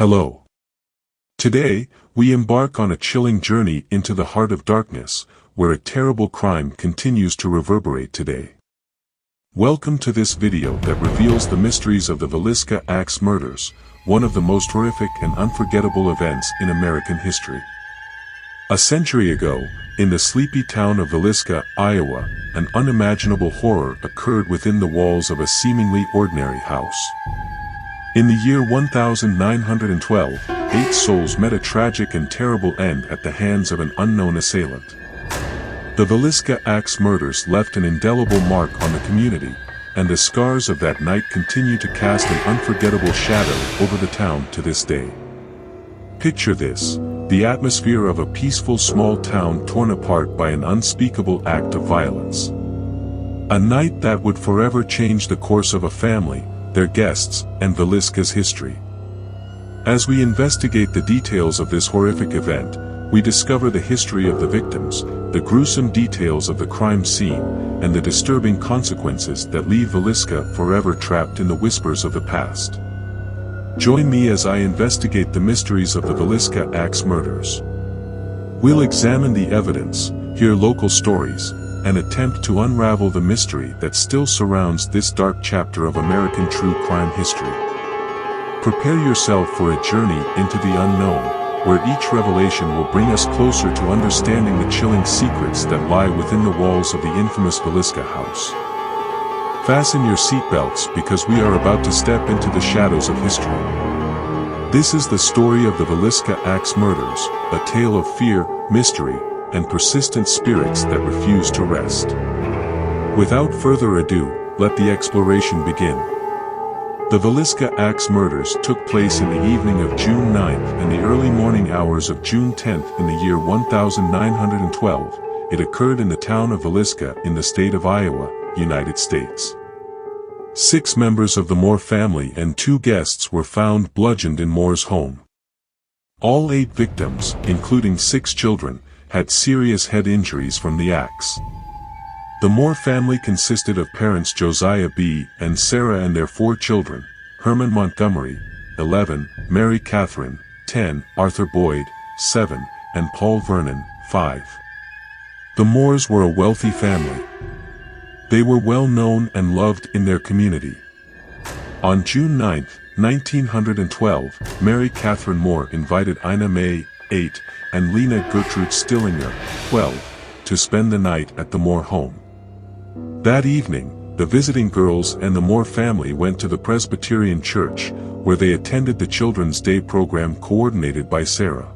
Hello. Today, we embark on a chilling journey into the heart of darkness, where a terrible crime continues to reverberate today. Welcome to this video that reveals the mysteries of the Villisca axe murders, one of the most horrific and unforgettable events in American history. A century ago, in the sleepy town of Villisca, Iowa, an unimaginable horror occurred within the walls of a seemingly ordinary house. In the year 1912, 8 souls met a tragic and terrible end at the hands of an unknown assailant. The Villisca axe murders left an indelible mark on the community, and the scars of that night continue to cast an unforgettable shadow over the town to this day. Picture this, the atmosphere of a peaceful small town torn apart by an unspeakable act of violence. A night that would forever change the course of a family, their guests, and Villisca's history. As we investigate the details of this horrific event, we discover the history of the victims, the gruesome details of the crime scene, and the disturbing consequences that leave Villisca forever trapped in the whispers of the past. Join me as I investigate the mysteries of the Villisca axe murders. We'll examine the evidence, hear local stories, and attempt to unravel the mystery that still surrounds this dark chapter of American true crime history. Prepare yourself for a journey into the unknown, where each revelation will bring us closer to understanding the chilling secrets that lie within the walls of the infamous Villisca house. Fasten your seatbelts because we are about to step into the shadows of history. This is the story of the Villisca axe murders, a tale of fear, mystery, and persistent spirits that refuse to rest. Without further ado, let the exploration begin. The Villisca axe murders took place in the evening of June 9th and the early morning hours of June 10th in the year 1912. It occurred in the town of Villisca in the state of Iowa, United States. 6 members of the Moore family and 2 guests were found bludgeoned in Moore's home. All 8 victims, including 6 children, had serious head injuries from the axe. The Moore family consisted of parents Josiah B. and Sarah and their 4 children, Herman Montgomery, 11, Mary Catherine, 10, Arthur Boyd, 7, and Paul Vernon, 5. The Moores were a wealthy family. They were well known and loved in their community. On June 9, 1912, Mary Catherine Moore invited Ina May, 8, and Lena Gertrude Stillinger, 12, to spend the night at the Moore home. That evening, the visiting girls and the Moore family went to the Presbyterian Church, where they attended the Children's Day program coordinated by Sarah.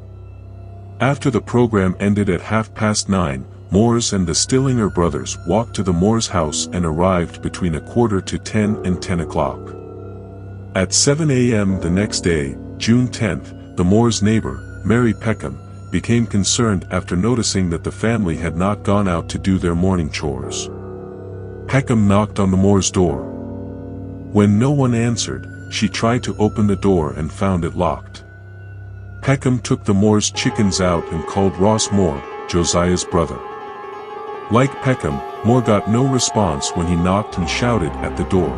After the program ended at 9:30, Moores and the Stillinger brothers walked to the Moore's house and arrived between 9:45 and 10 o'clock. At 7 a.m. the next day, June 10th, the Moore's neighbor, Mary Peckham, became concerned after noticing that the family had not gone out to do their morning chores. Peckham knocked on the Moore's door. When no one answered, she tried to open the door and found it locked. Peckham took the Moore's chickens out and called Ross Moore, Josiah's brother. Like Peckham, Moore got no response when he knocked and shouted at the door.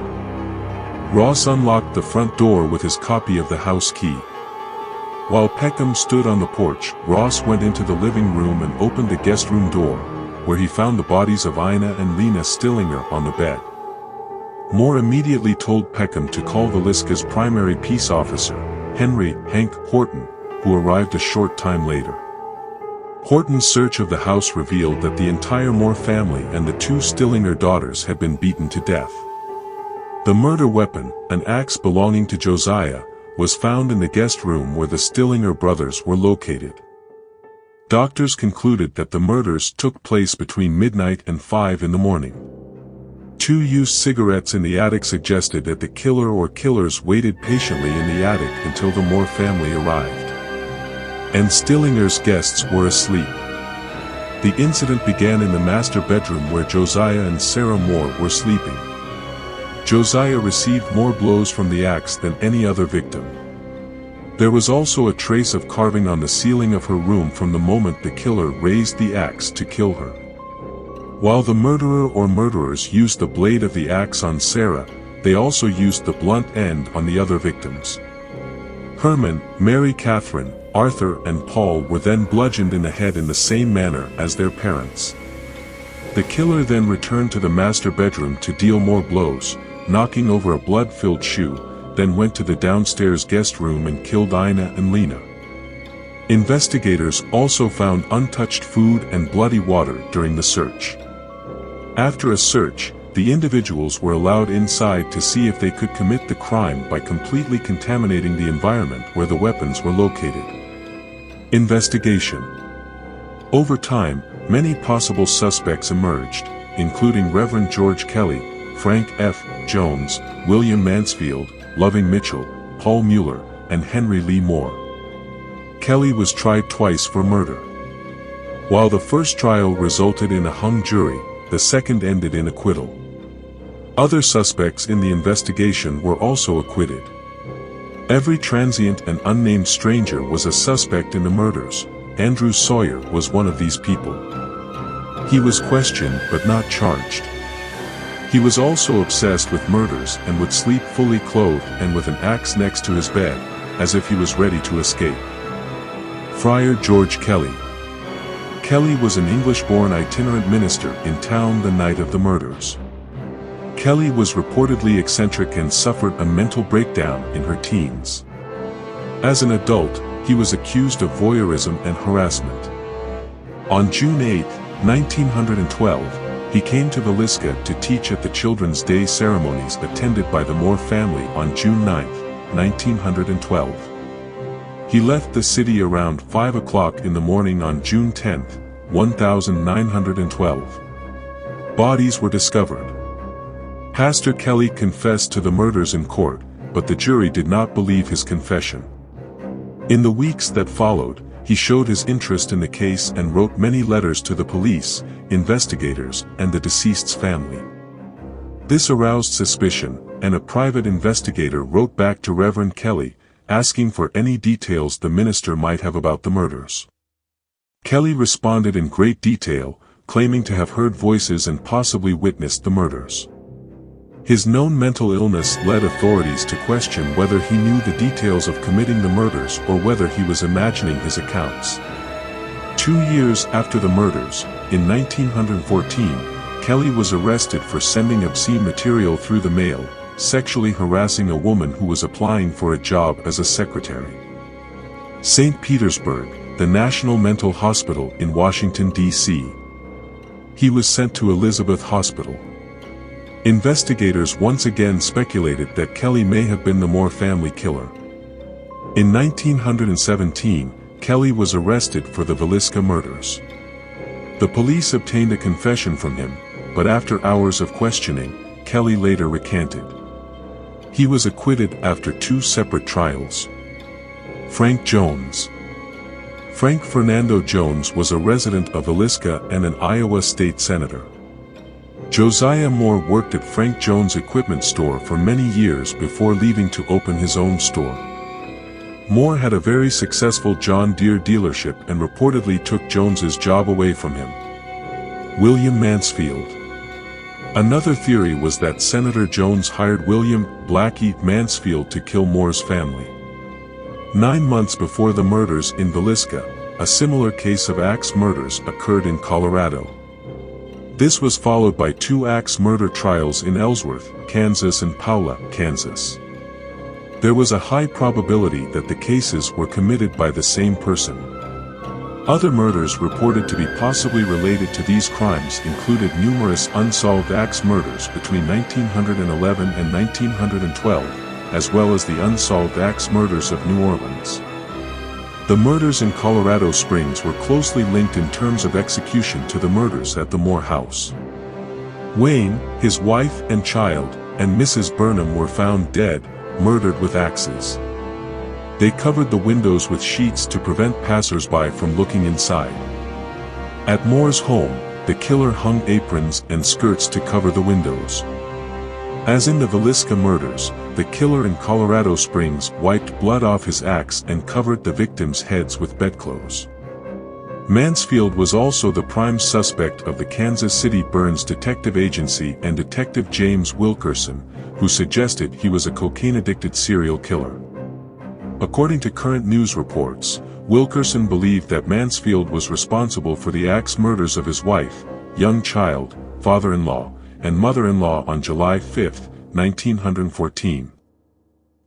Ross unlocked the front door with his copy of the house key. While Peckham stood on the porch, Ross went into the living room and opened the guest room door, where he found the bodies of Ina and Lena Stillinger on the bed. Moore immediately told Peckham to call Villisca's primary peace officer, Hank Horton, who arrived a short time later. Horton's search of the house revealed that the entire Moore family and the 2 Stillinger daughters had been beaten to death. The murder weapon, an axe belonging to Josiah, was found in the guest room where the Stillinger brothers were located. Doctors concluded that the murders took place between midnight and 5 in the morning. 2 used cigarettes in the attic suggested that the killer or killers waited patiently in the attic until the Moore family arrived. And Stillinger's guests were asleep. The incident began in the master bedroom where Josiah and Sarah Moore were sleeping. Josiah received more blows from the axe than any other victim. There was also a trace of carving on the ceiling of her room from the moment the killer raised the axe to kill her. While the murderer or murderers used the blade of the axe on Sarah, they also used the blunt end on the other victims. Herman, Mary Catherine, Arthur and Paul were then bludgeoned in the head in the same manner as their parents. The killer then returned to the master bedroom to deal more blows, knocking over a blood-filled shoe, then went to the downstairs guest room and killed Ina and Lena. Investigators also found untouched food and bloody water during the search. After a search, the individuals were allowed inside to see if they could commit the crime by completely contaminating the environment where the weapons were located. Investigation. Over time, many possible suspects emerged, including Reverend George Kelly, Frank F. Jones, William Mansfield, Loving Mitchell, Paul Mueller, and Henry Lee Moore. Kelly was tried twice for murder. While the first trial resulted in a hung jury, the second ended in acquittal. Other suspects in the investigation were also acquitted. Every transient and unnamed stranger was a suspect in the murders. Andrew Sawyer was one of these people. He was questioned but not charged. He was also obsessed with murders and would sleep fully clothed and with an axe next to his bed, as if he was ready to escape. Friar George Kelly. Kelly was an English-born itinerant minister in town the night of the murders. Kelly was reportedly eccentric and suffered a mental breakdown in her teens. As an adult, he was accused of voyeurism and harassment. On June 8, 1912, he came to Villisca to teach at the Children's Day ceremonies attended by the Moore family on June 9, 1912. He left the city around 5 o'clock in the morning on June 10, 1912. Bodies were discovered. Pastor Kelly confessed to the murders in court, but the jury did not believe his confession. In the weeks that followed, he showed his interest in the case and wrote many letters to the police, investigators, and the deceased's family. This aroused suspicion, and a private investigator wrote back to Reverend Kelly, asking for any details the minister might have about the murders. Kelly responded in great detail, claiming to have heard voices and possibly witnessed the murders. His known mental illness led authorities to question whether he knew the details of committing the murders or whether he was imagining his accounts. 2 years after the murders, in 1914, Kelly was arrested for sending obscene material through the mail, sexually harassing a woman who was applying for a job as a secretary. St. Petersburg, the National Mental Hospital in Washington, D.C. He was sent to Elizabeth Hospital. Investigators once again speculated that Kelly may have been the Moore family killer. In 1917, Kelly was arrested for the Villisca murders. The police obtained a confession from him, but after hours of questioning, Kelly later recanted. He was acquitted after 2 separate trials. Frank Jones. Frank Fernando Jones was a resident of Villisca and an Iowa state senator. Josiah Moore worked at Frank Jones' equipment store for many years before leaving to open his own store. Moore had a very successful John Deere dealership and reportedly took Jones's job away from him. William Mansfield. Another theory was that Senator Jones hired William Blackie Mansfield to kill Moore's family. 9 months before the murders in Villisca, a similar case of axe murders occurred in Colorado. This was followed by 2 axe murder trials in Ellsworth, Kansas and Paola, Kansas. There was a high probability that the cases were committed by the same person. Other murders reported to be possibly related to these crimes included numerous unsolved axe murders between 1911 and 1912, as well as the unsolved axe murders of New Orleans. The murders in Colorado Springs were closely linked in terms of execution to the murders at the Moore house. Wayne, his wife and child, and Mrs. Burnham were found dead, murdered with axes. They covered the windows with sheets to prevent passers-by from looking inside. At Moore's home, the killer hung aprons and skirts to cover the windows. As in the Villisca murders, the killer in Colorado Springs wiped blood off his axe and covered the victims' heads with bedclothes. Mansfield was also the prime suspect of the Kansas City Burns Detective Agency and Detective James Wilkerson, who suggested he was a cocaine-addicted serial killer. According to current news reports, Wilkerson believed that Mansfield was responsible for the axe murders of his wife, young child, father-in-law, and mother-in-law on July 5, 1914.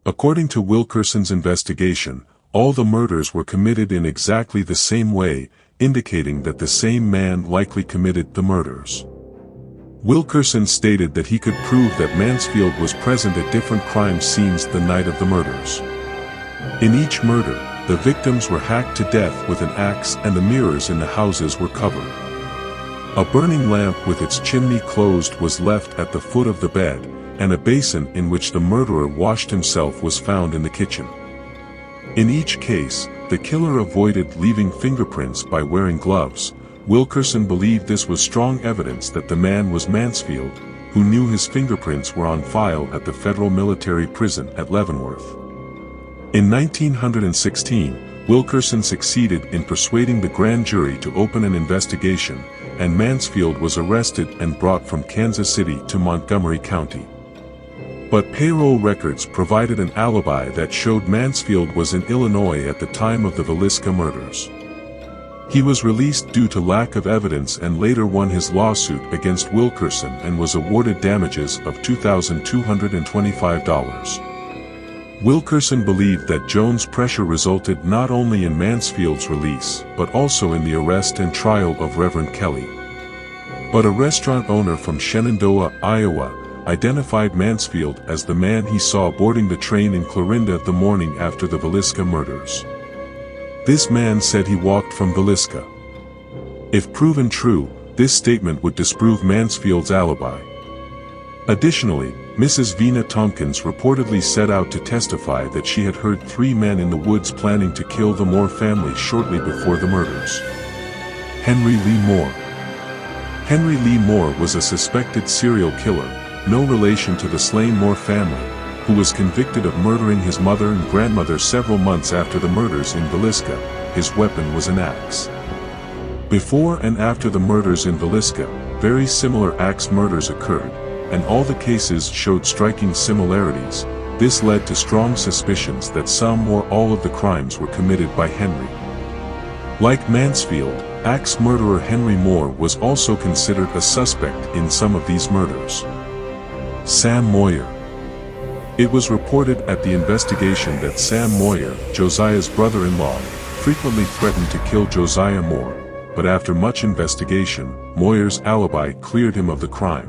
According to Wilkerson's investigation, all the murders were committed in exactly the same way, indicating that the same man likely committed the murders. Wilkerson stated that he could prove that Mansfield was present at different crime scenes the night of the murders. In each murder, the victims were hacked to death with an axe and the mirrors in the houses were covered. A burning lamp with its chimney closed was left at the foot of the bed, and a basin in which the murderer washed himself was found in the kitchen. In each case, the killer avoided leaving fingerprints by wearing gloves. Wilkerson believed this was strong evidence that the man was Mansfield, who knew his fingerprints were on file at the federal military prison at Leavenworth. In 1916, Wilkerson succeeded in persuading the grand jury to open an investigation, and Mansfield was arrested and brought from Kansas City to Montgomery County. But payroll records provided an alibi that showed Mansfield was in Illinois at the time of the Villisca murders. He was released due to lack of evidence and later won his lawsuit against Wilkerson and was awarded damages of $2,225. Wilkerson believed that Jones' pressure resulted not only in Mansfield's release, but also in the arrest and trial of Reverend Kelly. But a restaurant owner from Shenandoah, Iowa, identified Mansfield as the man he saw boarding the train in Clarinda the morning after the Villisca murders. This man said he walked from Villisca. If proven true, this statement would disprove Mansfield's alibi. Additionally, Mrs. Vina Tompkins reportedly set out to testify that she had heard 3 men in the woods planning to kill the Moore family shortly before the murders. Henry Lee Moore. Henry Lee Moore was a suspected serial killer, no relation to the slain Moore family, who was convicted of murdering his mother and grandmother several months after the murders in Villisca. His weapon was an axe. Before and after the murders in Villisca, very similar axe murders occurred, and all the cases showed striking similarities. This led to strong suspicions that some or all of the crimes were committed by Henry. Like Mansfield, axe murderer Henry Moore was also considered a suspect in some of these murders. Sam Moyer. It was reported at the investigation that Sam Moyer, Josiah's brother-in-law, frequently threatened to kill Josiah Moore, but after much investigation, Moyer's alibi cleared him of the crime.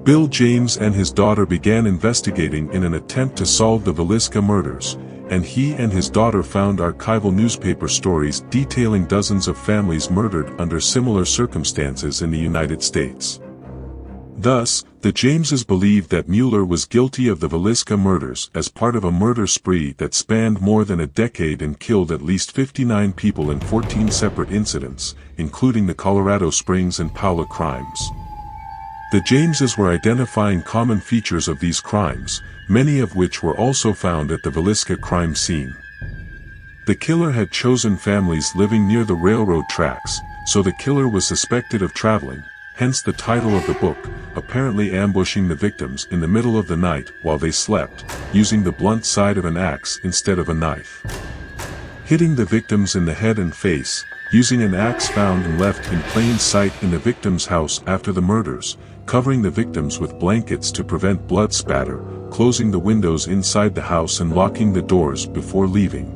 Bill James and his daughter began investigating in an attempt to solve the Villisca murders, and he and his daughter found archival newspaper stories detailing dozens of families murdered under similar circumstances in the United States. Thus, the Jameses believed that Mueller was guilty of the Villisca murders as part of a murder spree that spanned more than a decade and killed at least 59 people in 14 separate incidents, including the Colorado Springs and Paula crimes. The Jameses were identifying common features of these crimes, many of which were also found at the Villisca crime scene. The killer had chosen families living near the railroad tracks, so the killer was suspected of traveling, hence the title of the book, apparently ambushing the victims in the middle of the night while they slept, using the blunt side of an axe instead of a knife. Hitting the victims in the head and face, using an axe found and left in plain sight in the victim's house after the murders, covering the victims with blankets to prevent blood spatter, closing the windows inside the house and locking the doors before leaving.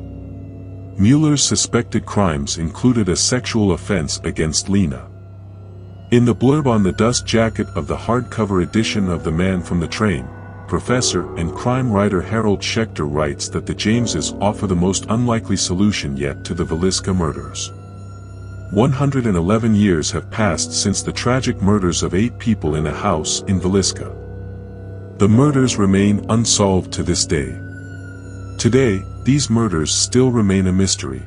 Mueller's suspected crimes included a sexual offense against Lena. In the blurb on the dust jacket of the hardcover edition of The Man from the Train, professor and crime writer Harold Schechter writes that the Jameses offer the most unlikely solution yet to the Villisca murders. 111 years have passed since the tragic murders of 8 people in a house in Villisca. The murders remain unsolved to this day. Today, these murders still remain a mystery.